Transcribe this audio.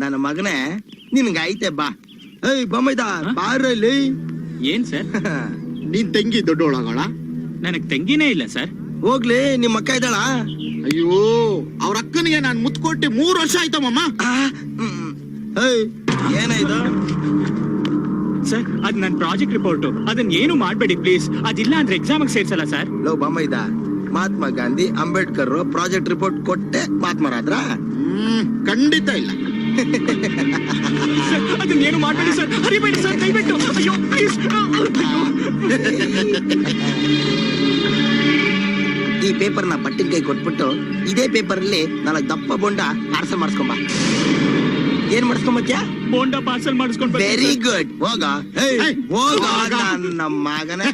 ನನ್ನ ಮಗನೇ ನಿನ್ಗೆ ಐತೆ ಬಾ. ಏಯ್ ಬೊಮ್ಮೈದ ಬಾರಲ್ಲಿ. ಏನ್ ಸರ್? ನೀನ್ ತಂಗಿ ದೊಡ್ಡೋಳಗಳ? ನನಗ್ ತಂಗಿನೇ ಇಲ್ಲ ಸರ್. ಹೋಗ್ಲಿ, ನಿಮ್ಮ ಅಕ್ಕ ಇದ್ದಾಳ? ಅಯ್ಯೋ, ಅವ್ರ ಅಕ್ಕನಿಗೆ ನಾನ್ ಮುತ್ಕೊಟ್ಟಿ 3 ವರ್ಷ ಆಯ್ತಮ್ಮ. ಏಯ್ ಏನಾಯ್ತು ಸರ್? ಅದ್ ನನ್ ಪ್ರಾಜೆಕ್ಟ್ ರಿಪೋರ್ಟ್. ಅದನ್ನ ಏನು ಮಾಡ್ಬೇಡಿ ಪ್ಲೀಸ್. ಅದಿಲ್ಲ ಅಂದ್ರೆ ಎಕ್ಸಾಮ್ ಸೇರ್ಸಲ್ಲ ಸರ್. ಲೋ ಬೊಮ್ಮೈದ, ಮಹಾತ್ಮ ಗಾಂಧಿ ಅಂಬೇಡ್ಕರ್ ಪ್ರಾಜೆಕ್ಟ್ ರಿಪೋರ್ಟ್ ಕೊಟ್ಟೆ ಮಹಾತ್ಮರಾದ್ರ? ಖಂಡಿತ ಇಲ್ಲ. ಸರ್ ಅದನ್ನ ಏನು ಮಾಡ್ಬೇಡಿ ಸರ್. ಹರಿಬೇಡಿ ಸರ್, ದಯವಿಟ್ಟು. ಅಯ್ಯೋ ಪ್ಲೀಸ್. ಈ ಪೇಪರ್ ನ ಬಟ್ಟಿನ ಕೈ ಕೊಟ್ಬಿಟ್ಟು ಇದೇ ಪೇಪರ್ ಅಲ್ಲಿ 4 ದಪ್ಪ ಬೋಂಡ ಪಾರ್ಸಲ್ ಮಾಡಿಸ್ಕೊಂಬ. ಏನ್ ಮಾಡಿಸ್ಕೊಂಬತ್ಯಾ? ಬೋಂಡ ಪಾರ್ಸಲ್ ಮಾಡಿಸ್ಕೊಂಡು. Very good. ಹೋಗ ಹೋಗ ನನ್ನ ಮಗನೇ.